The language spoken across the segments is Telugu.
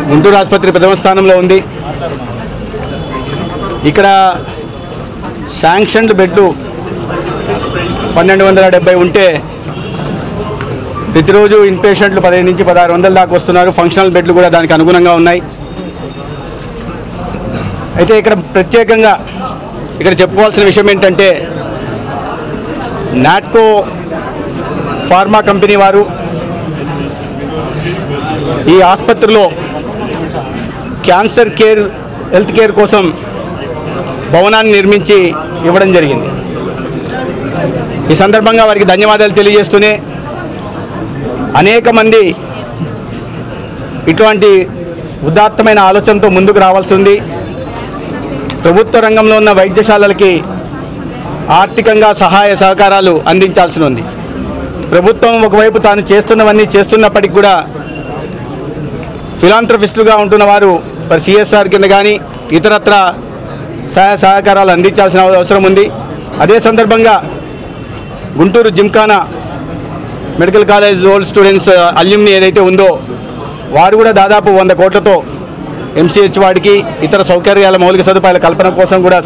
గుంటూరు ఆసుపత్రి ప్రథమ స్థానంలో ఉంది. ఇక్కడ శాంక్షన్డ్ బెడ్లు 1270 ఉంటే ప్రతిరోజు ఇన్పేషెంట్లు 15 నుంచి 1600 దాకా వస్తున్నారు. ఫంక్షనల్ బెడ్లు కూడా దానికి అనుగుణంగా ఉన్నాయి. అయితే ఇక్కడ ప్రత్యేకంగా ఇక్కడ చెప్పుకోవాల్సిన విషయం ఏంటంటే నాట్కో ఫార్మా కంపెనీ వారు ఈ ఆసుపత్రిలో క్యాన్సర్ కేర్ హెల్త్ కేర్ కోసం భవనాన్ని నిర్మించి ఇవ్వడం జరిగింది. ఈ సందర్భంగా వారికి ధన్యవాదాలు తెలియజేస్తూనే అనేక మంది ఇటువంటి ఉదాత్తమైన ఆలోచనతో ముందుకు రావాల్సి ఉంది. ప్రభుత్వ రంగంలో ఉన్న వైద్యశాలలకి ఆర్థికంగా సహాయ సహకారాలు అందించాల్సి ఉంది. ప్రభుత్వం ఒకవైపు తాను చేస్తున్నవన్నీ చేస్తున్నప్పటికీ కూడా ఫిలాంథ్రఫిస్టులుగా ఉంటున్న వారు మరి సిఎస్ఆర్ కింద కానీ ఇతరత్ర సహాయ సహకారాలు అందించాల్సిన అవసరం ఉంది. అదే సందర్భంగా Guntur Gymkhana medical college old students alumni ఏదైతే ఉందో వారు కూడా దాదాపు 100 కోట్లతో ఎంసీహెచ్ వాడికి ఇతర సౌకర్యాల మౌలిక సదుపాయాల కల్పన కోసం కూడా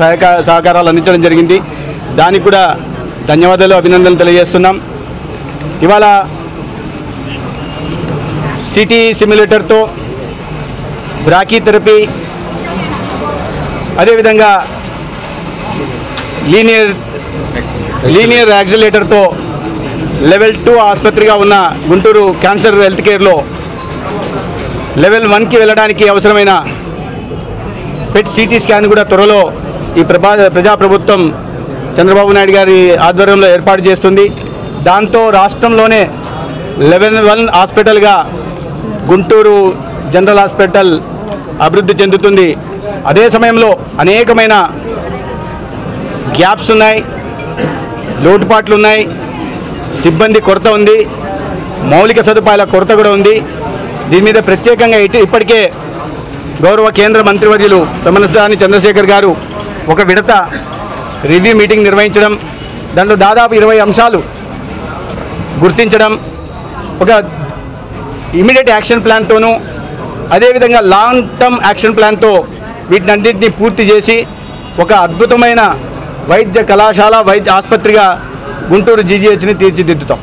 సహకారాలు అందించడం జరిగింది. దానికి కూడా ధన్యవాదాలు అభినందనలు తెలియజేస్తున్నాం. ఇవాళ సిటీ సిమ్యులేటర్తో బ్రాకీథెరపీ అదేవిధంగా లీనియర్ యాక్సిలేటర్తో లెవెల్ 2 ఆసుపత్రిగా ఉన్న గుంటూరు క్యాన్సర్ హెల్త్ కేర్లో లెవెల్ 1కి వెళ్ళడానికి అవసరమైన పెట్ సిటీ స్కాన్ కూడా త్వరలో ఈ ప్రజాప్రభుత్వం చంద్రబాబు నాయుడు గారి ఆధ్వర్యంలో ఏర్పాటు చేస్తుంది. దాంతో రాష్ట్రంలోనే లెవెల్ 1 హాస్పిటల్గా గుంటూరు జనరల్ హాస్పిటల్ అభివృద్ధి చెందుతుంది. అదే సమయంలో అనేకమైన గ్యాప్స్ ఉన్నాయి, లోటుపాట్లు ఉన్నాయి, సిబ్బంది కొరత ఉంది, మౌలిక సదుపాయాల కొరత కూడా ఉంది. దీని మీద ప్రత్యేకంగా ఇప్పటికే గౌరవ కేంద్ర మంత్రివర్యులు తమ్మినేని చంద్రశేఖర్ గారు ఒక విడత రివ్యూ మీటింగ్ నిర్వహించడం, దాంట్లో దాదాపు 20 అంశాలు గుర్తించడం, ఒక ఇమీడియట్ యాక్షన్ ప్లాన్తోనూ అదేవిధంగా లాంగ్ టర్మ్ యాక్షన్ ప్లాన్తో వీటినన్నింటినీ పూర్తి చేసి ఒక అద్భుతమైన వైద్య కళాశాల వైద్య ఆసుపత్రిగా గుంటూరు జీజీహెచ్ని తీర్చిదిద్దుతాం.